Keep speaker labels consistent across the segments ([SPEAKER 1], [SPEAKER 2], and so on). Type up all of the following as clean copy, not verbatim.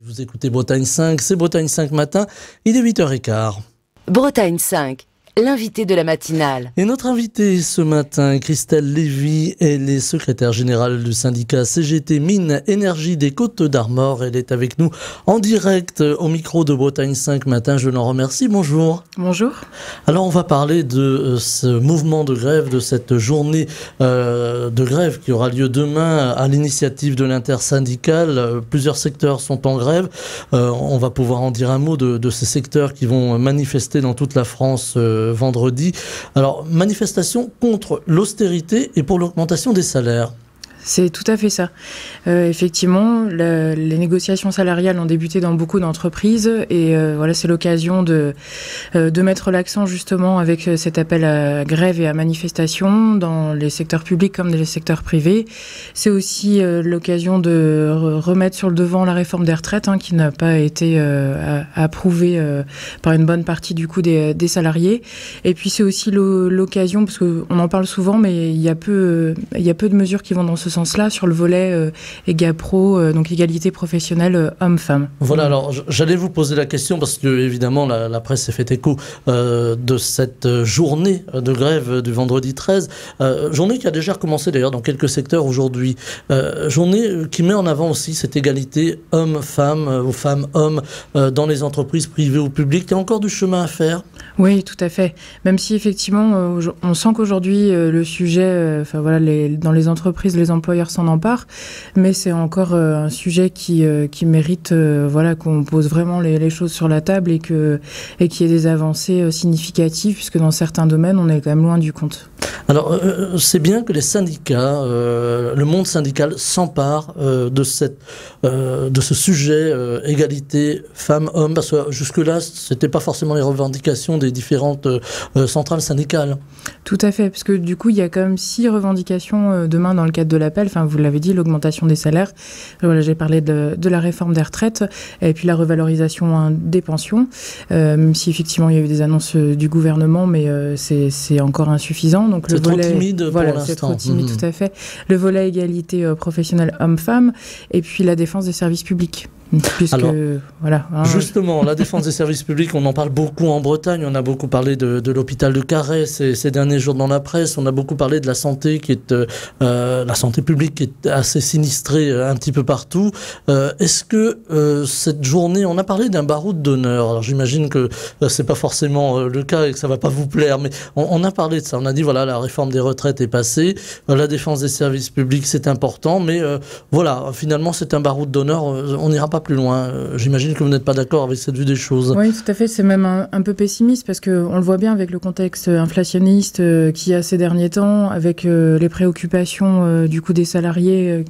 [SPEAKER 1] Vous écoutez Bretagne 5, c'est Bretagne 5 matin, il est 8h15.
[SPEAKER 2] Bretagne 5, l'invité de la matinale.
[SPEAKER 1] Et notre invitée ce matin, Christelle Lévy, elle est secrétaire générale du syndicat CGT Mines Énergie des Côtes d'Armor. Elle est avec nous en direct au micro de Bretagne 5 matin. Je l'en remercie. Bonjour.
[SPEAKER 3] Bonjour.
[SPEAKER 1] Alors on va parler de ce mouvement de grève, de cette journée de grève qui aura lieu demain à l'initiative de l'intersyndicale. Plusieurs secteurs sont en grève. On va pouvoir en dire un mot de ces secteurs qui vont manifester dans toute la France vendredi. Alors, manifestation contre l'austérité et pour l'augmentation des salaires.
[SPEAKER 3] C'est tout à fait ça. Effectivement, les négociations salariales ont débuté dans beaucoup d'entreprises et voilà, c'est l'occasion de mettre l'accent justement avec cet appel à grève et à manifestation dans les secteurs publics comme dans les secteurs privés. C'est aussi l'occasion de remettre sur le devant la réforme des retraites qui n'a pas été approuvée par une bonne partie du coup des salariés. Et puis c'est aussi l'occasion, parce qu'on en parle souvent, mais il y a peu de mesures qui vont dans ce sens-là sur le volet EGAPRO, donc égalité professionnelle homme-femme. Voilà,
[SPEAKER 1] alors j'allais vous poser la question parce que évidemment la presse s'est fait écho de cette journée de grève du vendredi 13, journée qui a déjà commencé d'ailleurs dans quelques secteurs aujourd'hui, journée qui met en avant aussi cette égalité homme-femme ou femme-homme dans les entreprises privées ou publiques. Il y a encore du chemin à faire.
[SPEAKER 3] Oui, tout à fait. Même si effectivement, on sent qu'aujourd'hui le sujet, dans les entreprises, les employeurs s'en emparent, mais c'est encore un sujet qui mérite qu'on pose vraiment les choses sur la table et qu'il y ait des avancées significatives, puisque dans certains domaines, on est quand même loin du compte.
[SPEAKER 1] Alors, c'est bien que les syndicats, le monde syndical s'empare de ce sujet égalité femmes-hommes, parce que jusque-là, c'était pas forcément les revendications des différentes centrales syndicales.
[SPEAKER 3] Tout à fait, parce que du coup, il y a quand même 6 revendications demain dans le cadre de l'appel. Enfin, vous l'avez dit, l'augmentation des salaires. Voilà, j'ai parlé de la réforme des retraites et puis la revalorisation des pensions, même si effectivement il y a eu des annonces du gouvernement, mais c'est encore insuffisant. Donc
[SPEAKER 1] c'est trop timide pour l'instant.
[SPEAKER 3] C'est trop timide, tout à fait. Le volet égalité professionnelle homme-femme et puis la défense des services publics.
[SPEAKER 1] Alors, justement, la défense des services publics, on en parle beaucoup en Bretagne. On a beaucoup parlé de l'hôpital de Carhaix ces derniers jours dans la presse. On a beaucoup parlé de la santé la santé publique qui est assez sinistrée un petit peu partout. Est-ce que cette journée, on a parlé d'un baroud d'honneur. Alors j'imagine que c'est pas forcément le cas et que ça va pas vous plaire, mais on a parlé de ça. On a dit voilà, la réforme des retraites est passée, la défense des services publics c'est important, mais voilà, finalement c'est un baroud d'honneur. On n'ira pas plus loin. J'imagine que vous n'êtes pas d'accord avec cette vue des choses.
[SPEAKER 3] Oui, tout à fait. C'est même un peu pessimiste parce qu'on le voit bien avec le contexte inflationniste qu'il y a ces derniers temps, avec les préoccupations du coup des salariés,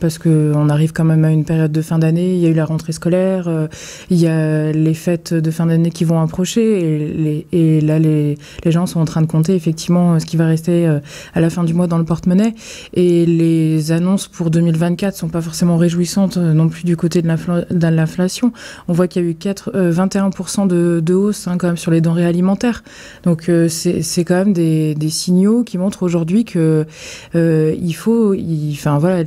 [SPEAKER 3] parce qu'on arrive quand même à une période de fin d'année. Il y a eu la rentrée scolaire, il y a les fêtes de fin d'année qui vont approcher et là les gens sont en train de compter effectivement ce qui va rester à la fin du mois dans le porte-monnaie. Et les annonces pour 2024 sont pas forcément réjouissantes non plus du côté de l'inflation. On voit qu'il y a eu 21% de hausse quand même sur les denrées alimentaires. Donc c'est quand même des signaux qui montrent aujourd'hui que les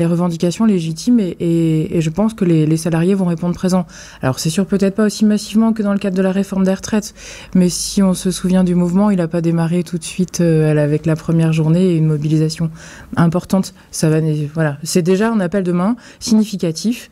[SPEAKER 3] revendications légitimes et je pense que les salariés vont répondre présent. Alors c'est sûr peut-être pas aussi massivement que dans le cadre de la réforme des retraites, mais si on se souvient du mouvement, il n'a pas démarré tout de suite avec la première journée et une mobilisation importante. C'est déjà un appel de main significatif.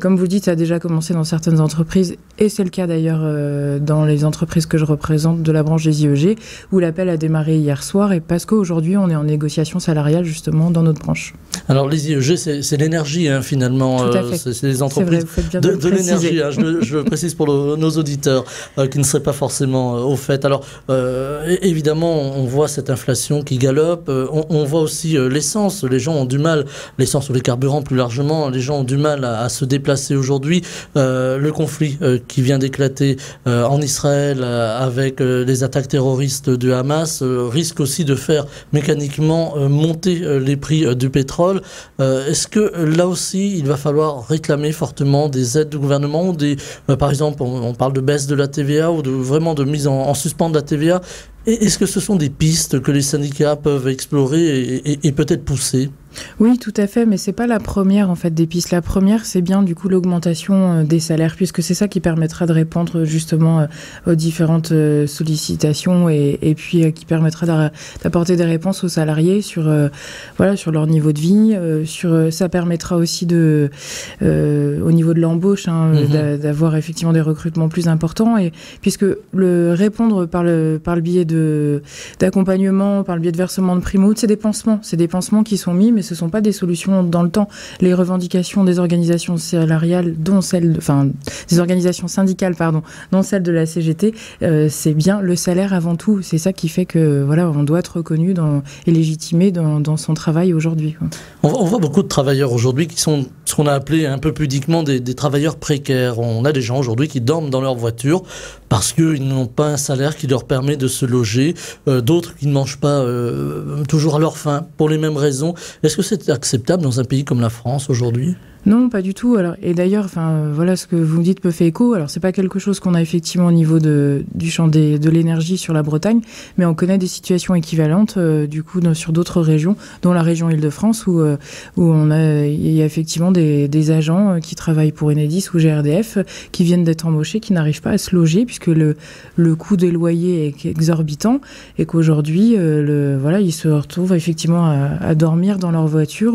[SPEAKER 3] Comme vous le dites, ça a déjà commencé dans certaines entreprises et c'est le cas d'ailleurs dans les entreprises que je représente de la branche des IEG où l'appel a démarré hier soir et parce qu'aujourd'hui on est en négociation salariale justement dans notre branche.
[SPEAKER 1] Alors les IEG c'est l'énergie finalement, c'est les entreprises de l'énergie. Je le précise pour nos auditeurs qui ne seraient pas forcément au fait. Alors évidemment on voit cette inflation qui galope, on voit aussi l'essence, les gens ont du mal, l'essence ou les carburants plus largement, les gens ont du mal à se déplacer aujourd'hui. Le conflit qui vient d'éclater en Israël avec les attaques terroristes du Hamas risque aussi de faire mécaniquement monter les prix du pétrole. Est-ce que là aussi il va falloir réclamer fortement des aides du gouvernement ou par exemple on parle de baisse de la TVA ou vraiment de mise en suspens de la TVA? Est-ce que ce sont des pistes que les syndicats peuvent explorer et peut-être pousser ?
[SPEAKER 3] Oui, tout à fait, mais c'est pas la première en fait des pistes. La première, c'est bien du coup l'augmentation des salaires, puisque c'est ça qui permettra de répondre justement aux différentes sollicitations et puis qui permettra d'apporter des réponses aux salariés sur sur leur niveau de vie, ça permettra aussi au niveau de l'embauche d'avoir effectivement des recrutements plus importants, et puisque répondre par le biais d'accompagnement, par le biais de versement de primo, c'est des pansements qui sont mis, mais ce ne sont pas des solutions dans le temps. Les revendications des organisations salariales, des organisations syndicales, dont celle de la CGT, c'est bien le salaire avant tout. C'est ça qui fait que on doit être reconnu et légitimé dans son travail aujourd'hui.
[SPEAKER 1] On voit beaucoup de travailleurs aujourd'hui qui sont ce qu'on a appelé un peu pudiquement des travailleurs précaires. On a des gens aujourd'hui qui dorment dans leur voiture parce qu'ils n'ont pas un salaire qui leur permet de se loger, d'autres qui ne mangent pas toujours à leur faim pour les mêmes raisons. Est-ce que c'est acceptable dans un pays comme la France aujourd'hui ?
[SPEAKER 3] Non, pas du tout. Alors, et d'ailleurs, ce que vous me dites me fait écho. Alors, c'est pas quelque chose qu'on a effectivement au niveau du champ de l'énergie sur la Bretagne, mais on connaît des situations équivalentes, sur d'autres régions, dont la région Île-de-France, où il y a effectivement des agents qui travaillent pour Enedis ou GRDF, qui viennent d'être embauchés, qui n'arrivent pas à se loger, puisque le coût des loyers est exorbitant, et qu'aujourd'hui, ils se retrouvent effectivement à dormir dans leur voiture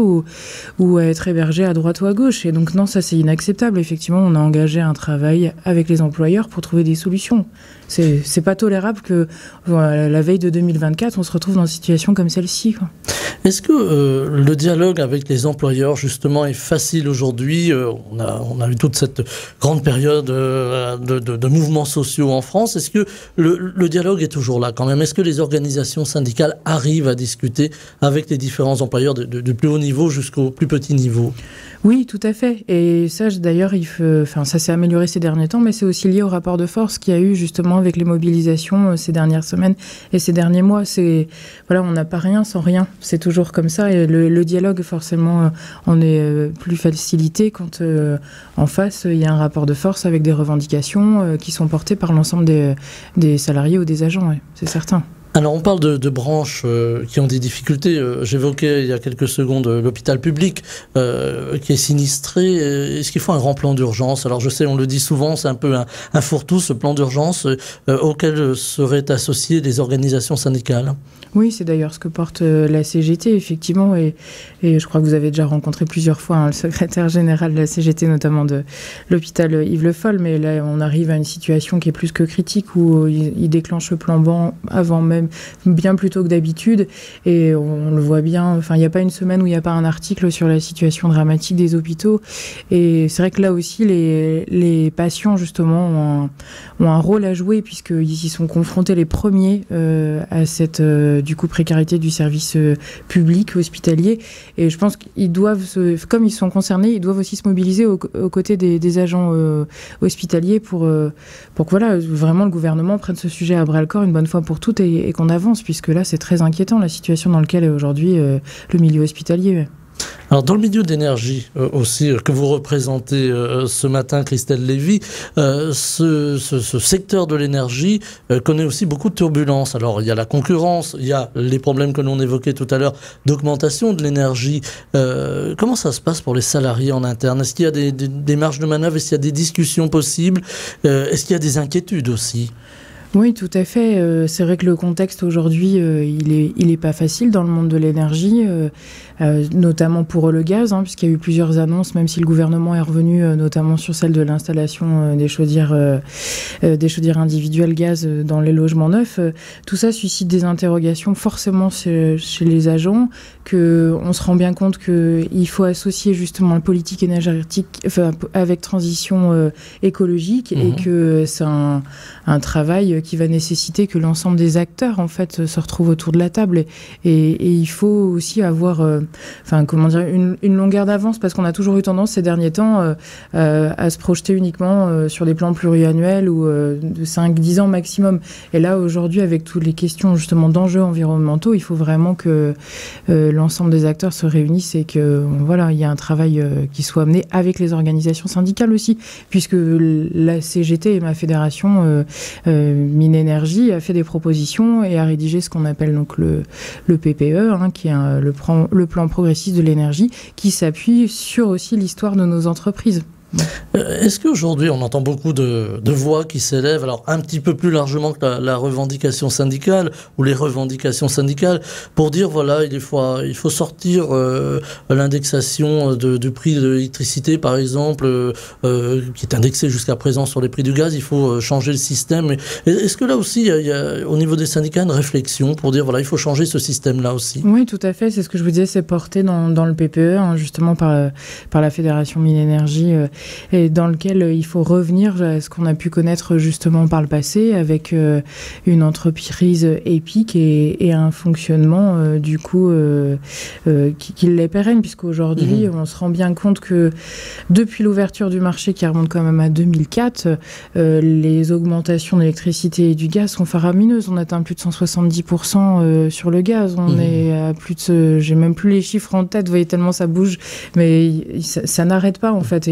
[SPEAKER 3] ou à être hébergés à droite ou à gauche. Et donc non, ça c'est inacceptable. Effectivement, on a engagé un travail avec les employeurs pour trouver des solutions. C'est pas tolérable que la veille de 2024, on se retrouve dans une situation comme celle-ci.
[SPEAKER 1] Est-ce que le dialogue avec les employeurs justement est facile aujourd'hui ? On a eu toute cette grande période de mouvements sociaux en France. Est-ce que le dialogue est toujours là quand même ? Est-ce que les organisations syndicales arrivent à discuter avec les différents employeurs du plus haut niveau jusqu'au plus petit niveau ?
[SPEAKER 3] Oui, tout à fait. Et ça, d'ailleurs, ça s'est amélioré ces derniers temps, mais c'est aussi lié au rapport de force qu'il y a eu justement avec les mobilisations ces dernières semaines et ces derniers mois. On n'a pas rien sans rien. C'est toujours comme ça. Et le dialogue, forcément, on est plus facilité quand en face, il y a un rapport de force avec des revendications qui sont portées par l'ensemble des salariés ou des agents. Ouais, c'est certain.
[SPEAKER 1] Alors on parle de branches qui ont des difficultés. J'évoquais il y a quelques secondes l'hôpital public qui est sinistré. Est-ce qu'il faut un grand plan d'urgence ? Alors je sais, on le dit souvent, c'est un peu un fourre-tout, ce plan d'urgence auquel seraient associées des organisations syndicales.
[SPEAKER 3] Oui, c'est d'ailleurs ce que porte la CGT, effectivement, et je crois que vous avez déjà rencontré plusieurs fois le secrétaire général de la CGT, notamment de l'hôpital Yves Le Foll, mais là, on arrive à une situation qui est plus que critique, où il déclenche le plan BAN avant même, bien plus tôt que d'habitude, et on le voit bien, il n'y a pas une semaine où il n'y a pas un article sur la situation dramatique des hôpitaux, et c'est vrai que là aussi, les patients, justement, ont un rôle à jouer, puisqu'ils y sont confrontés les premiers à cette précarité du service public hospitalier, et je pense qu'ils doivent, comme ils sont concernés, ils doivent aussi se mobiliser aux côtés des agents hospitaliers pour que vraiment le gouvernement prenne ce sujet à bras-le-corps une bonne fois pour toutes et qu'on avance, puisque là c'est très inquiétant la situation dans laquelle est aujourd'hui le milieu hospitalier.
[SPEAKER 1] Alors dans le milieu de l'énergie aussi que vous représentez ce matin, Christelle Lévy, ce secteur de l'énergie connaît aussi beaucoup de turbulences. Alors il y a la concurrence, il y a les problèmes que l'on évoquait tout à l'heure d'augmentation de l'énergie. Comment ça se passe pour les salariés en interne ? Est-ce qu'il y a des marges de manœuvre ? Est-ce qu'il y a des discussions possibles ? Est-ce qu'il y a des inquiétudes aussi ?
[SPEAKER 3] Oui, tout à fait. C'est vrai que le contexte aujourd'hui, il est pas facile dans le monde de l'énergie, notamment pour le gaz, puisqu'il y a eu plusieurs annonces, même si le gouvernement est revenu notamment sur celle de l'installation des chaudières individuelles gaz dans les logements neufs. Tout ça suscite des interrogations forcément chez les agents, qu'on se rend bien compte qu'il faut associer justement la politique énergétique avec transition écologique, et que c'est un travail qui va nécessiter que l'ensemble des acteurs en fait se retrouvent autour de la table, et il faut aussi avoir une longueur d'avance, parce qu'on a toujours eu tendance ces derniers temps à se projeter uniquement sur des plans pluriannuels ou de 5-10 ans maximum, et là aujourd'hui avec toutes les questions justement d'enjeux environnementaux, il faut vraiment que l'ensemble des acteurs se réunissent et que il y a un travail qui soit mené avec les organisations syndicales aussi, puisque la CGT et ma fédération Minénergie a fait des propositions et a rédigé ce qu'on appelle donc le PPE, qui est le plan progressiste de l'énergie, qui s'appuie sur aussi l'histoire de nos entreprises.
[SPEAKER 1] Est-ce qu'aujourd'hui on entend beaucoup de voix qui s'élèvent, alors un petit peu plus largement que la revendication syndicale ou les revendications syndicales, pour dire voilà, il faut sortir l'indexation du prix de l'électricité par exemple, qui est indexé jusqu'à présent sur les prix du gaz, il faut changer le système. Est-ce que là aussi il y a au niveau des syndicats une réflexion pour dire voilà, il faut changer ce système là aussi?
[SPEAKER 3] Oui, tout à fait, c'est ce que je vous disais, c'est porté dans le PPE, justement par la Fédération Minénergie, et dans lequel il faut revenir à ce qu'on a pu connaître justement par le passé avec une entreprise épique et un fonctionnement qui l'est pérenne, puisqu'aujourd'hui on se rend bien compte que depuis l'ouverture du marché qui remonte quand même à 2004, les augmentations d'électricité et du gaz sont faramineuses. On atteint plus de 170% sur le gaz, on est à plus de... j'ai même plus les chiffres en tête, vous voyez tellement ça bouge, mais ça n'arrête pas en fait.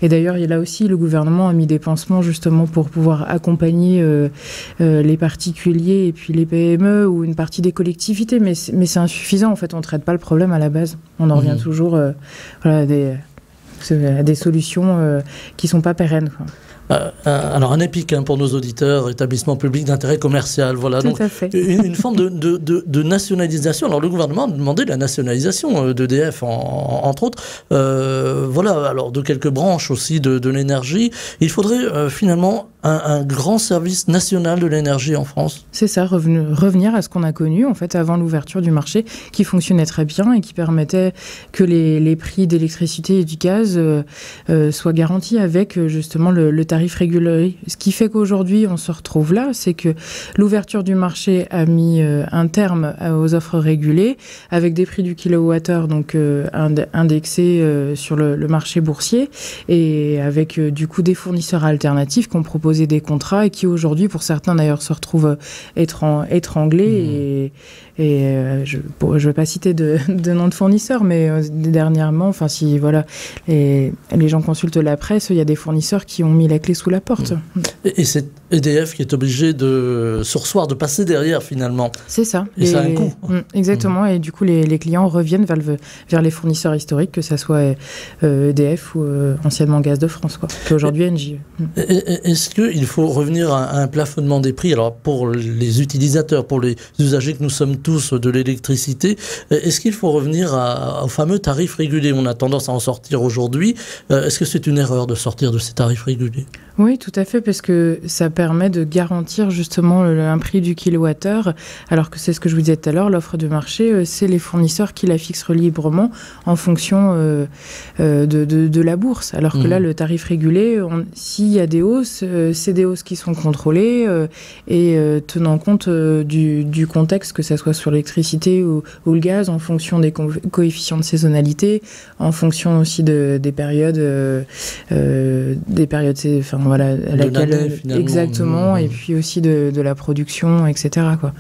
[SPEAKER 3] Et d'ailleurs, là aussi, le gouvernement a mis des pansements justement pour pouvoir accompagner les particuliers et puis les PME ou une partie des collectivités. Mais c'est insuffisant, en fait. On ne traite pas le problème à la base. On en revient toujours à des solutions qui ne sont pas pérennes, quoi.
[SPEAKER 1] Alors un EPIC pour nos auditeurs, établissement public d'intérêt commercial, voilà.
[SPEAKER 3] Tout
[SPEAKER 1] donc
[SPEAKER 3] à fait.
[SPEAKER 1] une forme de nationalisation. Alors le gouvernement a demandé la nationalisation d'EDF entre autres, voilà. Alors de quelques branches aussi de l'énergie. Il faudrait finalement un grand service national de l'énergie en France.
[SPEAKER 3] C'est ça, revenir à ce qu'on a connu en fait avant l'ouverture du marché, qui fonctionnait très bien et qui permettait que les prix d'électricité et du gaz soient garantis avec justement le tarif régulé. Ce qui fait qu'aujourd'hui on se retrouve là, c'est que l'ouverture du marché a mis un terme aux offres régulées avec des prix du kilowattheure donc indexés sur le marché boursier et avec du coup des fournisseurs alternatifs qui ont proposé des contrats et qui aujourd'hui pour certains d'ailleurs se retrouvent étranglés je ne vais pas citer de nom de fournisseurs, mais dernièrement, enfin si voilà, les gens consultent la presse, il y a des fournisseurs qui ont mis la clé sous la porte.
[SPEAKER 1] Et c'est EDF qui est obligé de surseoir, de passer derrière finalement.
[SPEAKER 3] C'est ça.
[SPEAKER 1] Et ça a un coût.
[SPEAKER 3] Exactement, et du coup les clients reviennent vers les fournisseurs historiques, que ça soit EDF ou anciennement Gaz de France, quoi, qui est aujourd'hui Engie.
[SPEAKER 1] Est-ce qu'il faut revenir à un plafonnement des prix, alors pour les utilisateurs, pour les usagers que nous sommes tous de l'électricité, est-ce qu'il faut revenir au fameux tarif régulé? On a tendance à en sortir aujourd'hui. Est-ce que c'est une erreur de sortir de ces tarifs régulés?
[SPEAKER 3] Oui, tout à fait, parce que ça permet de garantir justement un prix du kilowattheure, alors que c'est ce que je vous disais tout à l'heure, l'offre de marché, c'est les fournisseurs qui la fixent librement en fonction de la bourse. Alors que là, le tarif régulé, s'il y a des hausses, c'est des hausses qui sont contrôlées et tenant compte du contexte, que ça soit sur l'électricité ou le gaz, en fonction des coefficients de saisonnalité, en fonction aussi des périodes, enfin voilà, à laquelle exactement, et puis aussi de la production, etc., quoi.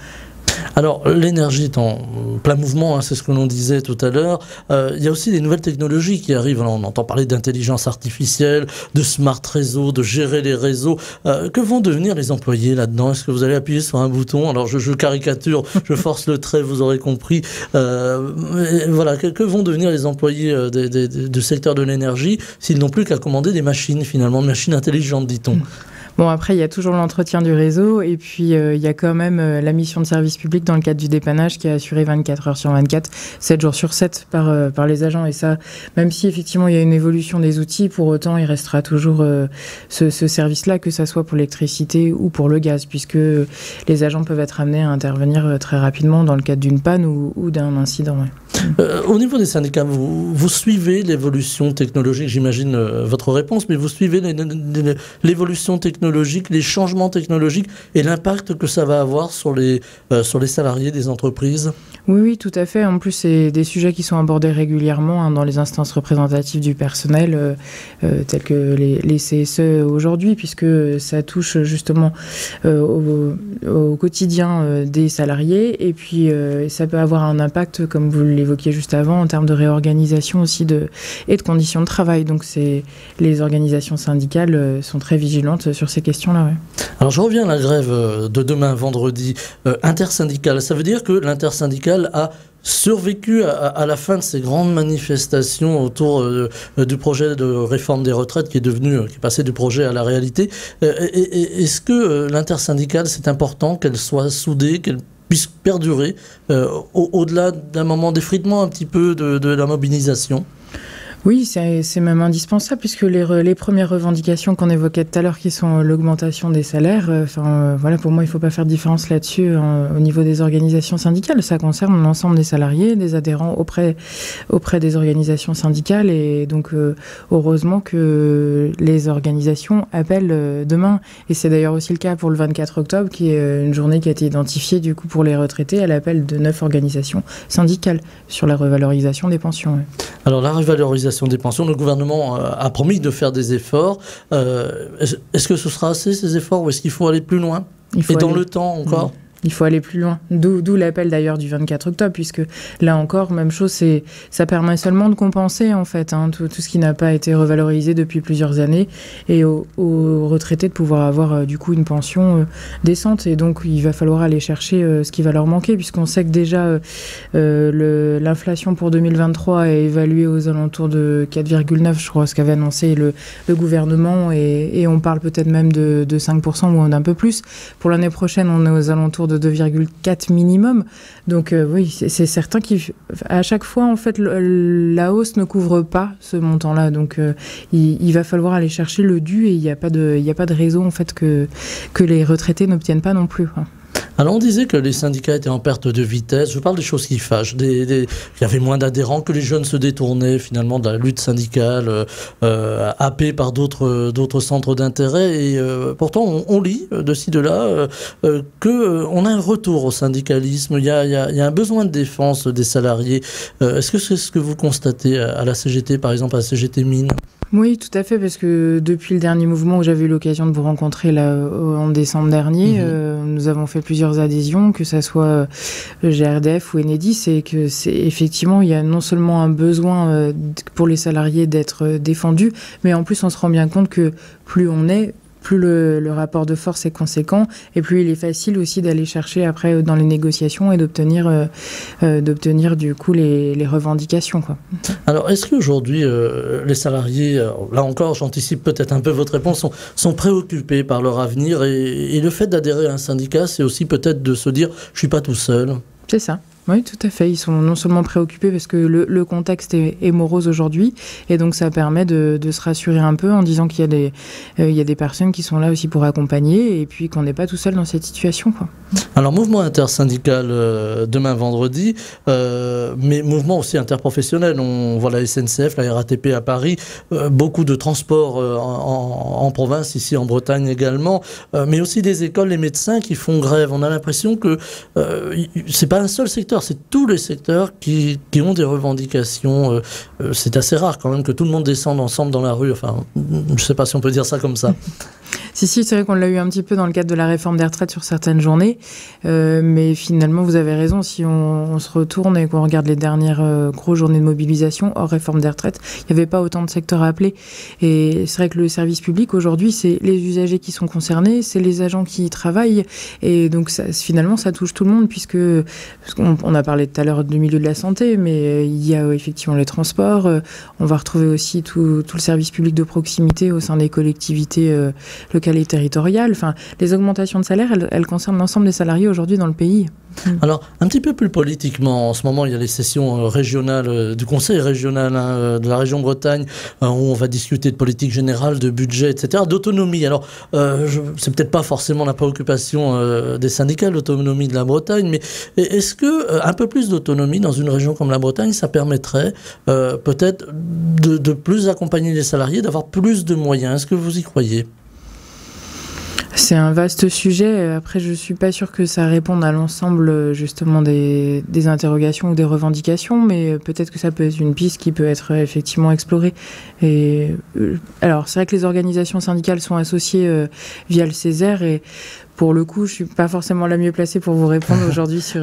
[SPEAKER 1] Alors, l'énergie est en plein mouvement, c'est ce que l'on disait tout à l'heure. Il y a aussi des nouvelles technologies qui arrivent. Alors, on entend parler d'intelligence artificielle, de smart réseaux, de gérer les réseaux. Que vont devenir les employés là-dedans? Est-ce que vous allez appuyer sur un bouton? Alors, je caricature, je force le trait, vous aurez compris. Voilà, que vont devenir les employés du secteur de l'énergie s'ils n'ont plus qu'à commander des machines, finalement, des machines intelligentes, dit-on?
[SPEAKER 3] Bon, après, il y a toujours l'entretien du réseau et puis il y a quand même la mission de service public dans le cadre du dépannage qui est assurée 24 heures sur 24, 7 jours sur 7 par les agents. Et ça, même si effectivement il y a une évolution des outils, pour autant, il restera toujours ce service-là, que ça soit pour l'électricité ou pour le gaz, puisque les agents peuvent être amenés à intervenir très rapidement dans le cadre d'une panne ou d'un incident. Ouais.
[SPEAKER 1] Au niveau des syndicats, vous suivez l'évolution technologique, j'imagine votre réponse, mais vous suivez l'évolution technologique, les changements technologiques et l'impact que ça va avoir sur les salariés des entreprises?
[SPEAKER 3] Oui, tout à fait. En plus, c'est des sujets qui sont abordés régulièrement dans les instances représentatives du personnel, telles que les CSE aujourd'hui, puisque ça touche justement au quotidien des salariés. Et puis, ça peut avoir un impact, comme vous l'évoquiez juste avant, en termes de réorganisation aussi et de conditions de travail. Donc, les organisations syndicales sont très vigilantes sur ces ces questions-là. Ouais.
[SPEAKER 1] Alors je reviens à la grève de demain vendredi intersyndicale. Ça veut dire que l'intersyndicale a survécu à la fin de ces grandes manifestations autour du projet de réforme des retraites qui est passé du projet à la réalité. Est-ce que l'intersyndicale, c'est important qu'elle soit soudée, qu'elle puisse perdurer au-delà d'un moment d'effritement un petit peu de la mobilisation ?
[SPEAKER 3] Oui, c'est même indispensable puisque les premières revendications qu'on évoquait tout à l'heure, qui sont l'augmentation des salaires, voilà, pour moi, il ne faut pas faire de différence là-dessus au niveau des organisations syndicales. Ça concerne l'ensemble des salariés, des adhérents auprès des organisations syndicales. Et donc, heureusement que les organisations appellent demain. Et c'est d'ailleurs aussi le cas pour le 24 octobre, qui est une journée qui a été identifiée du coup pour les retraités à l'appel de 9 organisations syndicales sur la revalorisation des pensions. Ouais.
[SPEAKER 1] Alors, la revalorisation des pensions, le gouvernement a promis de faire des efforts. Est-ce que ce sera assez, ces efforts, ou est-ce qu'il faut aller plus loin ? Et dans le temps encore ?
[SPEAKER 3] Il faut aller plus loin. D'où l'appel d'ailleurs du 24 octobre, puisque là encore, même chose, ça permet seulement de compenser en fait tout ce qui n'a pas été revalorisé depuis plusieurs années, et aux retraités de pouvoir avoir du coup une pension décente. Et donc il va falloir aller chercher ce qui va leur manquer, puisqu'on sait que déjà l'inflation pour 2023 est évaluée aux alentours de 4,9, je crois, ce qu'avait annoncé le gouvernement, et on parle peut-être même de 5% ou d'un peu plus. Pour l'année prochaine, on est aux alentours de 2,4 minimum. Donc oui, c'est certain qu'à chaque fois, en fait, la hausse ne couvre pas ce montant-là. Donc il va falloir aller chercher le dû, et il n'y a pas de raison en fait que les retraités n'obtiennent pas non plus, quoi.
[SPEAKER 1] Alors on disait que les syndicats étaient en perte de vitesse. Je parle des choses qui fâchent. Il y avait moins d'adhérents, que les jeunes se détournaient finalement de la lutte syndicale, happés par d'autres centres d'intérêt. Et pourtant on lit de ci de là qu'on a un retour au syndicalisme. Il y a un besoin de défense des salariés. Est-ce que c'est ce que vous constatez à la CGT, par exemple à la CGT Mines ?
[SPEAKER 3] Oui, tout à fait, parce que depuis le dernier mouvement où j'avais eu l'occasion de vous rencontrer là, en décembre dernier, nous avons fait plusieurs adhésions, que ça soit GRDF ou Enedis, et que effectivement, il y a non seulement un besoin pour les salariés d'être défendus, mais en plus on se rend bien compte que plus on est, plus le rapport de force est conséquent, et plus il est facile aussi d'aller chercher après dans les négociations et d'obtenir du coup les revendications, quoi.
[SPEAKER 1] Alors, est-ce qu'aujourd'hui, les salariés, là encore, j'anticipe peut-être un peu votre réponse, sont préoccupés par leur avenir, et le fait d'adhérer à un syndicat, c'est aussi peut-être de se dire « je suis pas tout seul ».
[SPEAKER 3] C'est ça. Oui, tout à fait. Ils sont non seulement préoccupés parce que le contexte est morose aujourd'hui, et donc ça permet de se rassurer un peu en disant qu'il y a des personnes qui sont là aussi pour accompagner, et puis qu'on n'est pas tout seul dans cette situation, quoi.
[SPEAKER 1] Alors, mouvement intersyndical demain vendredi, mais mouvement aussi interprofessionnel. On voit la SNCF, la RATP à Paris, beaucoup de transports en province, ici en Bretagne également, mais aussi des écoles, les médecins qui font grève. On a l'impression que c'est pas un seul secteur, c'est tous les secteurs qui ont des revendications. C'est assez rare quand même que tout le monde descende ensemble dans la rue. Enfin, je ne sais pas si on peut dire ça comme ça.
[SPEAKER 3] Si, c'est vrai qu'on l'a eu un petit peu dans le cadre de la réforme des retraites sur certaines journées, mais finalement, vous avez raison, si on se retourne et qu'on regarde les dernières grosses journées de mobilisation hors réforme des retraites, il n'y avait pas autant de secteurs à appeler. Et c'est vrai que le service public, aujourd'hui, c'est les usagers qui sont concernés, c'est les agents qui y travaillent, et donc finalement, ça touche tout le monde, parce qu'on a parlé tout à l'heure du milieu de la santé, mais il y a effectivement les transports, on va retrouver aussi tout le service public de proximité au sein des collectivités locales et territoriales. Enfin, les augmentations de salaire, elles concernent l'ensemble des salariés aujourd'hui dans le pays.
[SPEAKER 1] Alors, un petit peu plus politiquement, en ce moment, il y a les sessions régionales, du Conseil régional de la région Bretagne, où on va discuter de politique générale, de budget, etc., d'autonomie. Alors, c'est peut-être pas forcément la préoccupation des syndicats, l'autonomie de la Bretagne, mais est-ce que un peu plus d'autonomie dans une région comme la Bretagne, ça permettrait peut-être de plus accompagner les salariés, d'avoir plus de moyens? Est-ce que vous y croyez ?
[SPEAKER 3] C'est un vaste sujet. Après, je ne suis pas sûre que ça réponde à l'ensemble justement des interrogations ou des revendications, mais peut-être que ça peut être une piste qui peut être effectivement explorée. Et alors, c'est vrai que les organisations syndicales sont associées via le Césaire, et pour le coup, je ne suis pas forcément la mieux placée pour vous répondre aujourd'hui sur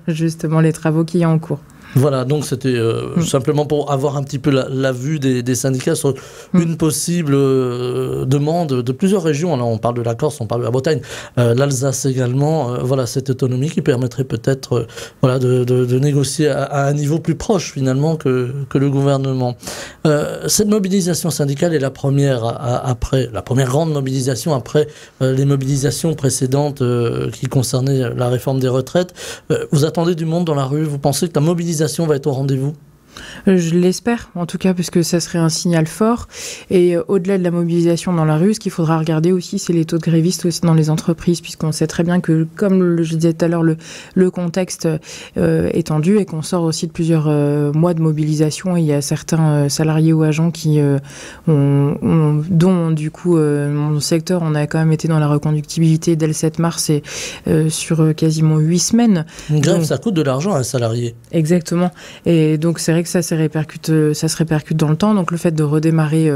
[SPEAKER 3] justement les travaux qu'il y a en cours.
[SPEAKER 1] Voilà, donc c'était simplement pour avoir un petit peu la vue des syndicats sur une possible demande de plusieurs régions. Alors on parle de la Corse, on parle de la Bretagne, l'Alsace également. Voilà, cette autonomie qui permettrait peut-être de négocier à un niveau plus proche finalement que le gouvernement. Cette mobilisation syndicale est la première grande mobilisation après les mobilisations précédentes qui concernaient la réforme des retraites. Vous attendez du monde dans la rue? Vous pensez que la mobilisation va être au rendez-vous?
[SPEAKER 3] Je l'espère, en tout cas, parce que ça serait un signal fort. Et au-delà de la mobilisation dans la rue, ce qu'il faudra regarder aussi, c'est les taux de grévistes aussi dans les entreprises, puisqu'on sait très bien que, comme je disais tout à l'heure, le contexte est tendu et qu'on sort aussi de plusieurs mois de mobilisation. Et il y a certains salariés ou agents dont, du coup, mon secteur, on a quand même été dans la reconductibilité dès le 7 mars et sur quasiment 8 semaines.
[SPEAKER 1] Une grève, ça coûte de l'argent à un salarié.
[SPEAKER 3] Exactement. Et donc, c'est vrai que ça se répercute dans le temps. Donc le fait de redémarrer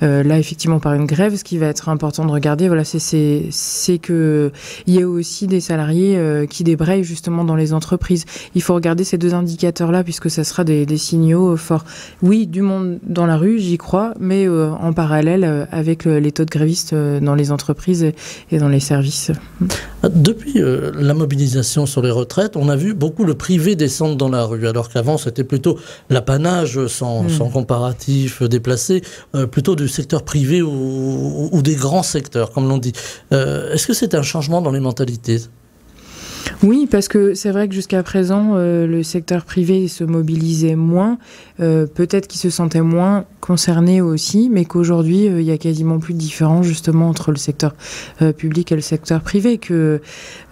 [SPEAKER 3] là effectivement par une grève, ce qui va être important de regarder, voilà, c'est que il y a aussi des salariés qui débrayent justement dans les entreprises. Il faut regarder ces deux indicateurs-là puisque ça sera des signaux forts. Oui, du monde dans la rue, j'y crois, mais en parallèle avec les taux de grévistes dans les entreprises et dans les services.
[SPEAKER 1] Depuis la mobilisation sur les retraites, on a vu beaucoup le privé descendre dans la rue, alors qu'avant c'était plutôt l'apanage sans comparatif déplacé, plutôt du secteur privé ou des grands secteurs, comme l'on dit. Est-ce que c'est un changement dans les mentalités ?
[SPEAKER 3] Oui, parce que c'est vrai que jusqu'à présent, le secteur privé se mobilisait moins, peut-être qu'il se sentait moins concerné aussi, mais qu'aujourd'hui, il y a quasiment plus de différence justement entre le secteur public et le secteur privé, que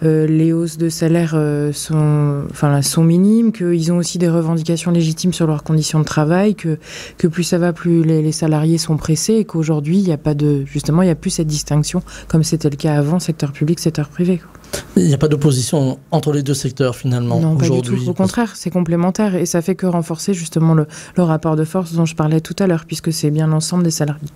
[SPEAKER 3] les hausses de salaire sont minimes, qu'ils ont aussi des revendications légitimes sur leurs conditions de travail, que plus ça va, plus les salariés sont pressés, et qu'aujourd'hui, il n'y a plus cette distinction, comme c'était le cas avant, secteur public, secteur privé, quoi.
[SPEAKER 1] Il n'y a pas d'opposition entre les deux secteurs finalement
[SPEAKER 3] aujourd'hui. Non,
[SPEAKER 1] pas
[SPEAKER 3] du tout. Au contraire, c'est complémentaire et ça fait que renforcer justement le rapport de force dont je parlais tout à l'heure, puisque c'est bien l'ensemble des salariés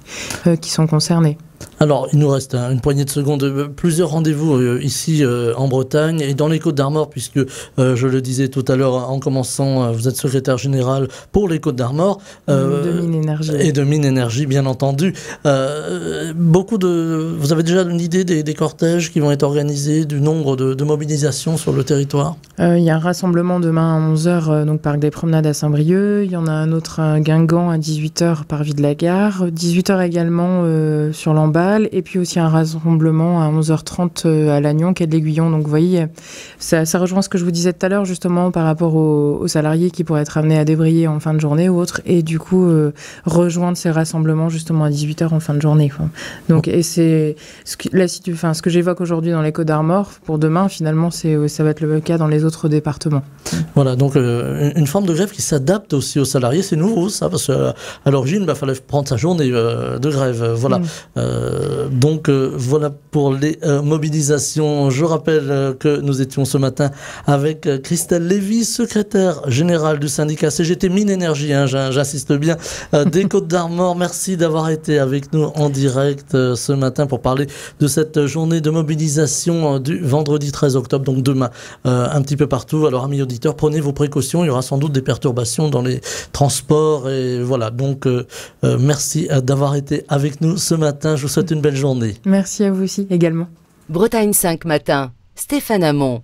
[SPEAKER 3] qui sont concernés.
[SPEAKER 1] Alors, il nous reste une poignée de secondes. Plusieurs rendez-vous ici en Bretagne et dans les Côtes-d'Armor, puisque je le disais tout à l'heure en commençant, vous êtes secrétaire général pour les Côtes-d'Armor.
[SPEAKER 3] De Mines Énergie.
[SPEAKER 1] Et de Mines Énergie, bien entendu. Vous avez déjà une idée des cortèges qui vont être organisés, du nombre de mobilisations sur le territoire ?
[SPEAKER 3] Il y a un rassemblement demain à 11h, donc Parc des Promenades à Saint-Brieuc. Il y en a un autre à Guingamp à 18h, Parvis de la Gare. 18h également sur Lamballe. Et puis aussi un rassemblement à 11h30 à Lannion, quai de l'Aiguillon. Donc vous voyez, ça rejoint ce que je vous disais tout à l'heure, justement, par rapport aux salariés qui pourraient être amenés à débrayer en fin de journée ou autre. Et du coup, rejoindre ces rassemblements justement à 18h en fin de journée, quoi. Donc, et c'est ce que j'évoque aujourd'hui dans les Côtes-d'Armor, pour demain, finalement, ça va être le cas dans les autres départements.
[SPEAKER 1] Voilà, donc une forme de grève qui s'adapte aussi aux salariés, c'est nouveau ça, parce qu'à l'origine, il fallait prendre sa journée de grève. Voilà. Donc voilà pour les mobilisations. Je rappelle que nous étions ce matin avec Christelle Lévy, secrétaire générale du syndicat CGT Mines Énergie, j'insiste bien, des Côtes-d'Armor. Merci d'avoir été avec nous en direct ce matin pour parler de cette journée de mobilisation du vendredi 13 octobre, donc demain, un petit peu partout. Alors amis auditeurs, prenez vos précautions, il y aura sans doute des perturbations dans les transports et voilà, donc merci d'avoir été avec nous ce matin, je vous souhaite une belle journée.
[SPEAKER 3] Merci à vous aussi également.
[SPEAKER 2] Bretagne 5 matin, Stéphane Hamon.